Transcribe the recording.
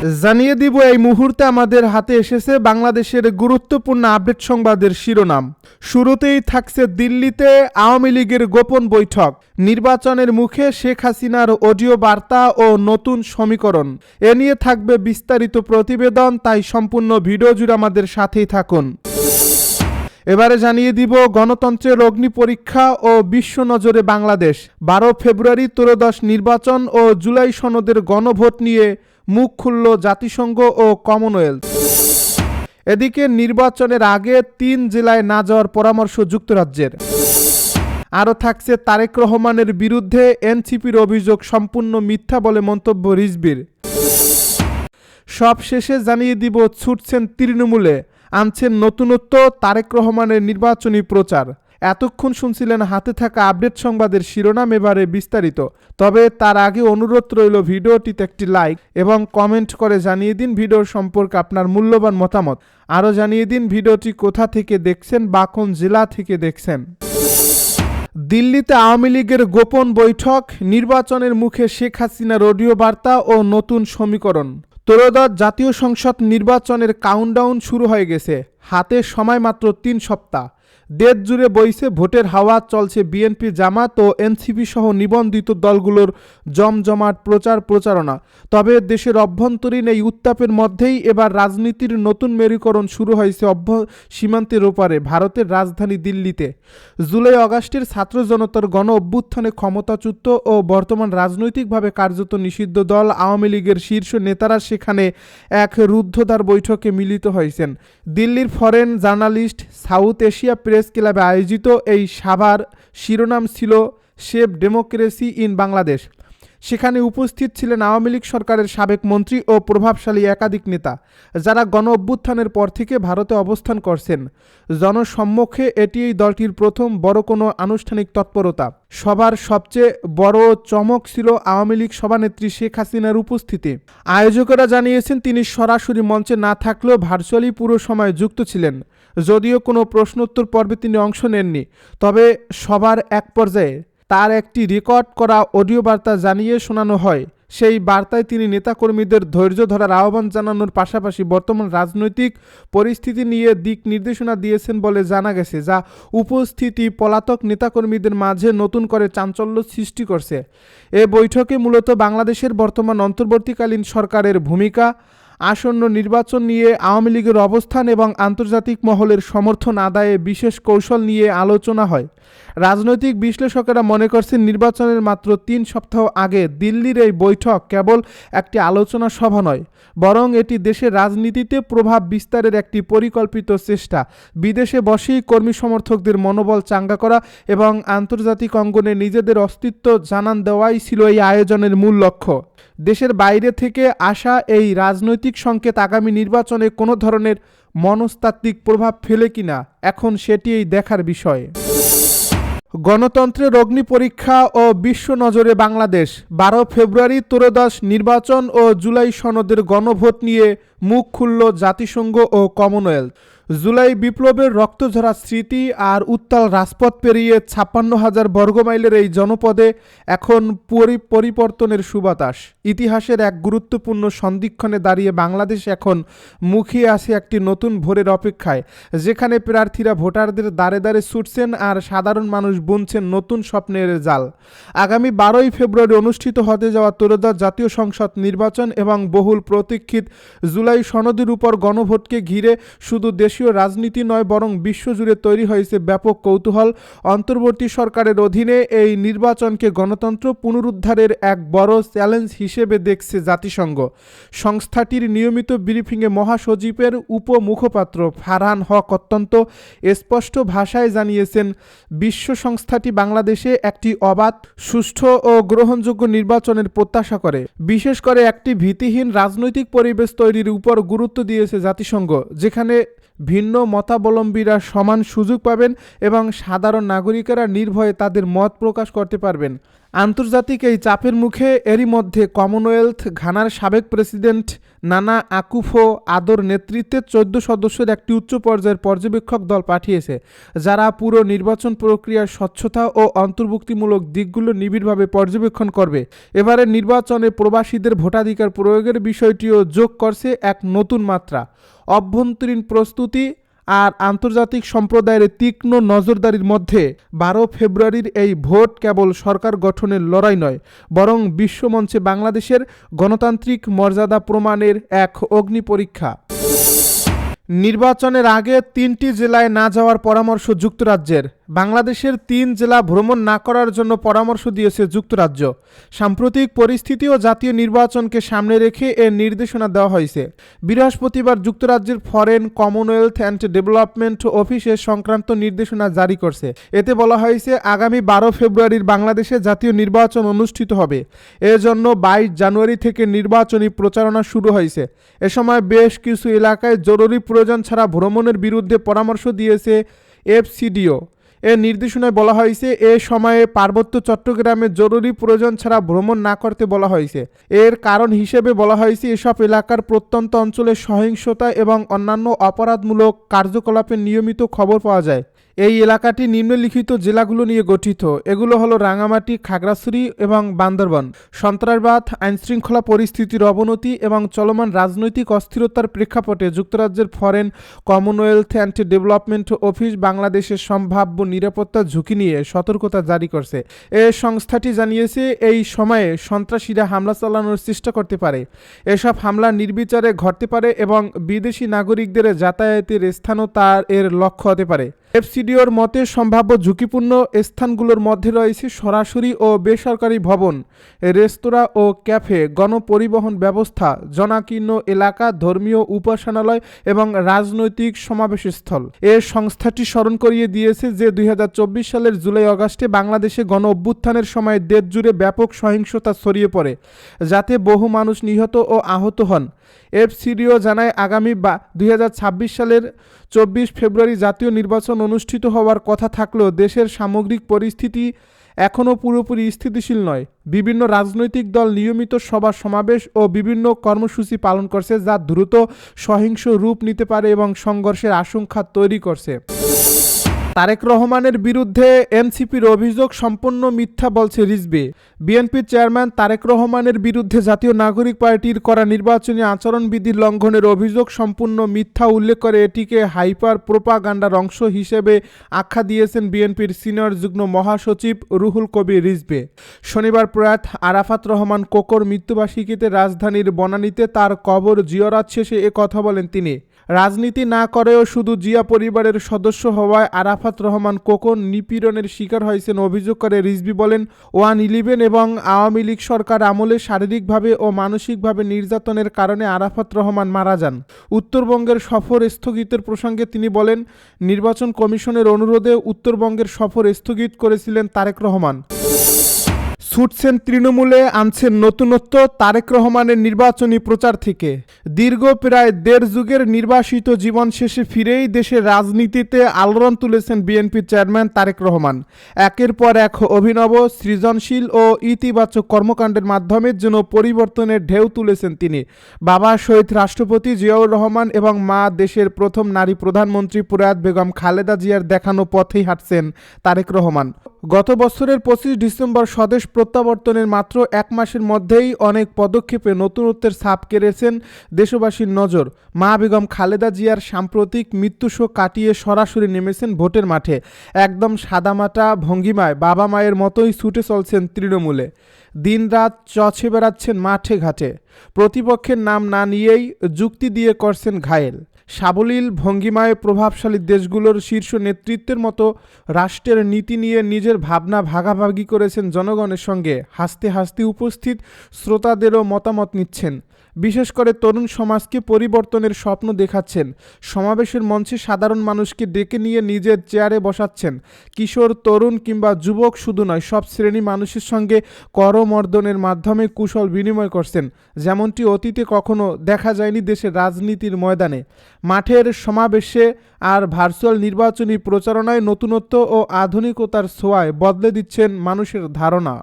জানিয়ে দিব এই মুহূর্তে আমাদের হাতে এসেছে বাংলাদেশের গুরুত্বপূর্ণ আপডেট সংবাদের শিরোনাম। শুরুতেই থাকছে দিল্লিতে আওয়ামী লীগের গোপন বৈঠক, নির্বাচনের মুখে শেখ হাসিনার অডিও বার্তা ও নতুন সমীকরণ। এ নিয়ে থাকবে বিস্তারিত প্রতিবেদন, তাই সম্পূর্ণ ভিডিও জুড়ে আমাদের সাথেই থাকুন। এবারে জানিয়ে দিব গণতন্ত্রের অগ্নি পরীক্ষা ও বিশ্ব নজরে বাংলাদেশ। 12 ফেব্রুয়ারি ত্রয়োদশ নির্বাচন ও জুলাই সনদের গণভোট নিয়ে মুখ খুলল জাতিসংঘ ও কমনওয়েলথ। এদিকে নির্বাচনের আগে 3 জেলায় না যাওয়ার পরামর্শ যুক্তরাজ্যের। আরও থাকছে তারেক রহমানের বিরুদ্ধে এনসিপির অভিযোগ সম্পূর্ণ মিথ্যা বলে মন্তব্য রিজভীর। সব শেষে জানিয়ে দিব ছুটছেন তৃণমূলে, আনছেন নতুনত্ব তারেক রহমানের নির্বাচনী প্রচার। এতক্ষণ শুনছিলেন হাতে থাকা আপডেট সংবাদের শিরোনাম, এবারে বিস্তারিত। তবে তার আগে অনুরোধ রইল ভিডিওটিতে একটি লাইক এবং কমেন্ট করে জানিয়ে দিন ভিডিও সম্পর্কে আপনার মূল্যবান মতামত। আরও জানিয়ে দিন ভিডিওটি কোথা থেকে দেখছেন বা কোন জেলা থেকে দেখছেন। দিল্লিতে আওয়ামী লীগের গোপন বৈঠক, নির্বাচনের মুখে শেখ হাসিনার অডিও বার্তা ও নতুন সমীকরণ। ত্রয়োদশ জাতীয় সংসদ নির্বাচনের কাউন্টডাউন শুরু হয়ে গেছে, হাতে সময় মাত্র 3 সপ্তাহ। দেশ জুড়ে বইছে ভোটের হাওয়া, চলছে বিএনপি, জামাত ও এনসিপি সহ নিবন্ধিত দলগুলোর জমজমাট প্রচারণা। তবে দেশের অভ্যন্তরীণ এই উত্তাপের মধ্যেই এবার রাজনীতির নতুন মেরুকরণ শুরু হয়েছে সীমান্তের ওপারে, ভারতের রাজধানী দিল্লিতে। জুলাই আগস্টের ছাত্র জনতার গণ অভ্যুত্থানে ক্ষমতাচ্যুত ও বর্তমান রাজনৈতিকভাবে কার্যত নিষিদ্ধ দল আওয়ামী লীগের শীর্ষ নেতারা সেখানে এক রুদ্ধদ্বার বৈঠকে মিলিত হয়েছেন। দিল্লির foreign journalist south Asia press ক্লাবে আয়োজিত এই সভার শিরোনাম ছিল শেপ ডেমোক্রেসি ইন বাংলাদেশ। সেখানে উপস্থিত ছিলেন আওয়ামী লীগ সরকারের সাবেক মন্ত্রী ও প্রভাবশালী একাধিক নেতা, যারা গণ অভ্যুত্থানের পর থেকে ভারতে অবস্থান করছেন। জনসম্মুখে এটি এই দলটির প্রথম বড় কোনো আনুষ্ঠানিক তৎপরতা। সবার সবচেয়ে বড় চমক ছিল আওয়ামী লীগ সভানেত্রী শেখ হাসিনার উপস্থিতি। আয়োজকেরা জানিয়েছেন তিনি সরাসরি মঞ্চে না থাকলেও ভার্চুয়ালি পুরো সময় যুক্ত ছিলেন। যদিও কোনো প্রশ্নোত্তর পর্বে তিনি অংশ নেননি, তবে সবার এক পর্যায়ে তার একটি রেকর্ড করা অডিও বার্তা জানিয়ে শোনানো হয়। সেই বার্তায় তিনি নেতাকর্মীদের ধৈর্য ধরার আহ্বান জানানোর পাশাপাশি বর্তমান রাজনৈতিক পরিস্থিতি নিয়ে দিক নির্দেশনা দিয়েছেন বলে জানা গেছে, যা উপস্থিতি পলাতক নেতাকর্মীদের মাঝে নতুন করে চাঞ্চল্য সৃষ্টি করছে। এ বৈঠকে মূলত বাংলাদেশের বর্তমান অন্তর্বর্তীকালীন সরকারের ভূমিকা, আসন্ন নির্বাচন নিয়ে আওয়ামী লীগের অবস্থান এবং আন্তর্জাতিক মহলের সমর্থন আদায়ে বিশেষ কৌশল নিয়ে আলোচনা হয়। রাজনৈতিক বিশ্লেষকেরা মনে করছেন নির্বাচনের মাত্র 3 সপ্তাহ আগে দিল্লির এই বৈঠক কেবল একটি আলোচনা সভা নয়, বরং এটি দেশের রাজনীতিতে প্রভাব বিস্তারের একটি পরিকল্পিত চেষ্টা। বিদেশে বসেই কর্মী সমর্থকদের মনোবল চাঙ্গা করা এবং আন্তর্জাতিক অঙ্গনে নিজেদের অস্তিত্ব জানান দেওয়াই ছিল এই আয়োজনের মূল লক্ষ্য। দেশের বাইরে থেকে আসা এই রাজনৈতিক সংকেত আগামী নির্বাচনে কোনো ধরনের মনস্তাত্ত্বিক প্রভাব ফেলে কিনা, এখন সেটিই দেখার বিষয়। গণতন্ত্রের অগ্নি পরীক্ষা ও বিশ্ব নজরে বাংলাদেশ। 12 ফেব্রুয়ারি ত্রয়োদশ নির্বাচন ও জুলাই সনদের গণভোট নিয়ে মুখ খুলল জাতিসংঘ ও কমনওয়েলথ। জুলাই বিপ্লবের রক্তঝরা স্মৃতি আর উত্তাল রাজপথ পেরিয়ে 56,000 বর্গমাইলের এই জনপদে এখন পরিবর্তনের সুবাতাস। ইতিহাসের এক গুরুত্বপূর্ণ সন্ধিক্ষণে দাঁড়িয়ে বাংলাদেশ এখন মুখিয়ে আছে একটি নতুন ভোরের অপেক্ষায়, যেখানে প্রার্থীরা ভোটারদের দ্বারে দ্বারে ছুটছেন আর সাধারণ মানুষ বুনছেন নতুন স্বপ্নের জাল। আগামী 12 ফেব্রুয়ারি অনুষ্ঠিত হতে যাওয়া ত্রয়োদশ জাতীয় সংসদ নির্বাচন এবং বহুল প্রতীক্ষিত জুলাই সনদের উপর গণভোটকে ঘিরে শুধু দেশীয় রাজনীতি নয়, বরং বিশ্বজুড়ে তৈরি হয়েছে ব্যাপক কৌতূহল। অন্তর্বর্তী সরকারের অধীনে এই নির্বাচনকে গণতন্ত্র পুনরুদ্ধারের এক বড় চ্যালেঞ্জ হিসেবে দেখছে জাতিসংঘ। সংস্থাটির নিয়মিত ব্রিফিংয়ে মহাসচিবের উপমুখপাত্র ফারহান হক অত্যন্ত স্পষ্ট ভাষায় জানিয়েছেন, বিশ্ব সংস্থাটি বাংলাদেশে একটি অবাধ, সুষ্ঠু ও গ্রহণযোগ্য নির্বাচনের প্রত্যাশা করে। বিশেষ করে একটি ভীতিহীন রাজনৈতিক পরিবেশ তৈরির উপর গুরুত্ব দিয়েছে জাতিসংঘ, যেখানে ভিন্ন মতাবলম্বীরা সমান সুযোগ পাবেন এবং সাধারণ নাগরিকেরা নির্ভয়ে তাদের মত প্রকাশ করতে পারবেন। আন্তর্জাতিক এই চাপের মুখে এরই মধ্যে কমনওয়েলথ ঘানার সাবেক প্রেসিডেন্ট নানা আকুফো আদোর নেতৃত্বে 14 সদস্যের একটি উচ্চ পর্যায়ের পর্যবেক্ষক দল পাঠিয়েছে, যারা পুরো নির্বাচন প্রক্রিয়ার স্বচ্ছতা ও অন্তর্ভুক্তিমূলক দিকগুলো নিবিড়ভাবে পর্যবেক্ষণ করবে। এবারের নির্বাচনে প্রবাসীদের ভোটাধিকার প্রয়োগের বিষয়টিও যোগ করছে এক নতুন মাত্রা। অভ্যন্তরীণ প্রস্তুতি আর আন্তর্জাতিক সম্প্রদায়ের তীক্ষ্ণ নজরদারির মধ্যে 12 ফেব্রুয়ারির এই ভোট কেবল সরকার গঠনের লড়াই নয়, বরং বিশ্বমঞ্চে বাংলাদেশের গণতান্ত্রিক মর্যাদা প্রমাণের এক অগ্নিপরীক্ষা। নির্বাচনের আগে 3টি জেলায় না যাওয়ার পরামর্শ যুক্তরাজ্যের। বাংলাদেশের 3 জেলা ভ্রমণ না করার জন্য পরামর্শ দিয়েছে যুক্তরাজ্য। সাম্প্রতিক পরিস্থিতি ও জাতীয় নির্বাচনকে সামনে রেখে এর নির্দেশনা দেওয়া হয়েছে। বৃহস্পতিবার যুক্তরাজ্যের ফরেন, কমনওয়েলথ অ্যান্ড ডেভেলপমেন্ট অফিসে সংক্রান্ত নির্দেশনা জারি করছে। এতে বলা হয়েছে, আগামী 12 ফেব্রুয়ারির বাংলাদেশে জাতীয় নির্বাচন অনুষ্ঠিত হবে। এজন্য 22 জানুয়ারি থেকে নির্বাচনী প্রচারণা শুরু হয়েছে। এ সময় বেশ কিছু এলাকায় জরুরি প্রয়োজন ছাড়া ভ্রমণের বিরুদ্ধে পরামর্শ দিয়েছে এফসিডিও। এর নির্দেশনায় বলা হয়েছে, এ সময়ে পার্বত্য চট্টগ্রামে জরুরি প্রয়োজন ছাড়া ভ্রমণ না করতে বলা হয়েছে। এর কারণ হিসেবে বলা হয়েছে, এসব এলাকার প্রত্যন্ত অঞ্চলে সহিংসতা এবং অন্যান্য অপরাধমূলক কার্যকলাপের নিয়মিত খবর পাওয়া যায়। এই এলাকাটি নিম্নলিখিত জেলাগুলো নিয়ে গঠিত। এগুলো হলো রাঙামাটি, খাগড়াছড়ি এবং বান্দরবান। সন্ত্রাসবাদ, আইনশৃঙ্খলা পরিস্থিতির অবনতি এবং চলমান রাজনৈতিক অস্থিরতার প্রেক্ষাপটে যুক্তরাজ্যের foreign, Commonwealth and development office বাংলাদেশের সম্ভাব্য নিরাপত্তা ঝুঁকি নিয়ে সতর্কতা জারি করছে। এ সংস্থাটি জানিয়েছে, এই সময়ে সন্ত্রাসীরা হামলা চালানোর চেষ্টা করতে পারে। এসব হামলা নির্বিচারে ঘটতে পারে এবং বিদেশি নাগরিকদের যাতায়াতের স্থানও এর লক্ষ্য হতে পারে। এফসিডিওর মতে, সম্ভাব্য ঝুঁকিপূর্ণ স্থানগুলোর মধ্যে রয়েছে সরাসরি ও বেসরকারি ভবন, রেস্তোরাঁ ও ক্যাফে, গণপরিবহন ব্যবস্থা, জনাকীর্ণ এলাকা, ধর্মীয় উপাসনালয় এবং রাজনৈতিক সমাবেশস্থল। এ সংস্থাটি স্মরণ করিয়ে দিয়েছে যে 2024 সালের জুলাই-আগস্টে বাংলাদেশে গণ অভ্যুত্থানের সময় দেশজুড়ে ব্যাপক সহিংসতা ছড়িয়ে পড়ে, যাতে বহু মানুষ নিহত ও আহত হন। এফসিডিও জানায়, আগামী 2026 সালের 24 ফেব্রুয়ারি জাতীয় নির্বাচন অনুষ্ঠিত হওয়ার কথা থাকলেও দেশের সামগ্রিক পরিস্থিতি এখনও পুরোপুরি স্থিতিশীল নয়। বিভিন্ন রাজনৈতিক দল নিয়মিত সভা সমাবেশ ও বিভিন্ন কর্মসূচি পালন করছে, যা দ্রুত সহিংস রূপ নিতে পারে এবং সংঘর্ষের আশঙ্কা তৈরি করছে। তারেক রহমানের বিরুদ্ধে এনসিপির অভিযোগ সম্পূর্ণ মিথ্যা বলছে রিজভী। বিএনপির চেয়ারম্যান তারেক রহমানের বিরুদ্ধে জাতীয় নাগরিক পার্টির করা নির্বাচনী আচরণবিধি লঙ্ঘনের অভিযোগ সম্পূর্ণ মিথ্যা উল্লেখ করে এটিকে হাইপার প্রোপাগান্ডার অংশ হিসেবে আখ্যা দিয়েছেন বিএনপির সিনিয়র যুগ্ম মহাসচিব রুহুল কবির রিজভী। শনিবার প্রয়াত আরাফাত রহমান কোকোর মৃত্যুবার্ষিকীতে রাজধানীর বনানীতে তার কবর জিয়ারত শেষে এ কথা বলেন তিনি। রাজনীতি না করেও শুধু জিয়া পরিবারের সদস্য হওয়ায় আরাফাত রহমান কোকো নিপীড়নের শিকার হয়েছেন অভিযোগ করে রিজভী বলেন, 111 এবং আওয়ামী লীগ সরকার আমলে শারীরিকভাবে ও মানসিকভাবে নির্যাতনের কারণে আরাফাত রহমান মারা যান। উত্তরবঙ্গের সফর স্থগিতের প্রসঙ্গে তিনি বলেন, নির্বাচন কমিশনের অনুরোধে উত্তরবঙ্গের সফর স্থগিত করেছিলেন তারেক রহমান। ছুটছেন তৃণমূলে, আনছেন নতুনত্ব তারেক রহমানের নির্বাচনী প্রচার থেকে। দীর্ঘ প্রায় 1.5 যুগের নির্বাসিত জীবন শেষে ফিরেই দেশের রাজনীতিতে আলোড়ন তুলেছেন বিএনপির চেয়ারম্যান তারেক রহমান। একের পর এক অভিনব, সৃজনশীল ও ইতিবাচক কর্মকাণ্ডের মাধ্যমে যেন পরিবর্তনের ঢেউ তুলেছেন তিনি। বাবা শহীদ রাষ্ট্রপতি জিয়াউর রহমান এবং মা দেশের প্রথম নারী প্রধানমন্ত্রী প্রয়াত বেগম খালেদা জিয়ার দেখানো পথেই হাঁটছেন তারেক রহমান। গত বছরের 25 ডিসেম্বর স্বদেশ প্রত্যাবর্তনের মাত্র 1 মাসের মধ্যেই অনেক পদক্ষেপে নতুনত্বের ছাপ কেড়েছেন দেশবাসীর নজর। মা বেগম খালেদা জিয়ার সাম্প্রতিক মৃত্যুশোক কাটিয়ে সরাসরি নেমেছেন ভোটের মাঠে। একদম সাদামাটা ভঙ্গিমায় বাবা মায়ের মতোই ছুটে চলছেন তৃণমূলে। দিনরাত চষে বেড়াচ্ছেন মাঠে ঘাটে। প্রতিপক্ষের নাম না নিয়েই যুক্তি দিয়ে করছেন ঘায়েল। সাবলীল ভঙ্গিমায় প্রভাবশালী দেশগুলোর শীর্ষ নেতৃত্বের মতো রাষ্ট্রের নীতি নিয়ে নিজের ভাবনা ভাগাভাগি করেছেন জনগণের সঙ্গে। হাসতে হাসতে উপস্থিত শ্রোতাদেরও মতামত নিচ্ছেন। বিশেষ করে তরুণ সমাজকে পরিবর্তনের স্বপ্ন দেখাচ্ছেন। সমাবেশের মঞ্চে সাধারণ মানুষকে ডেকে নিয়ে নিজের চেয়ারে বসাচ্ছেন। কিশোর, তরুণ কিংবা যুবক শুধু নয়, সব শ্রেণী মানুষের সঙ্গে করমর্দনের মাধ্যমে কুশল বিনিময় করছেন, যেমনটি অতীতে কখনো দেখা যায়নি দেশের রাজনীতির ময়দানে। মাঠের সমাবেশে আর ভার্চুয়াল নির্বাচনী প্রচারণায় নতুনত্ব ও আধুনিকতার ছোঁয়ায় বদলে দিচ্ছেন মানুষের ধারণা।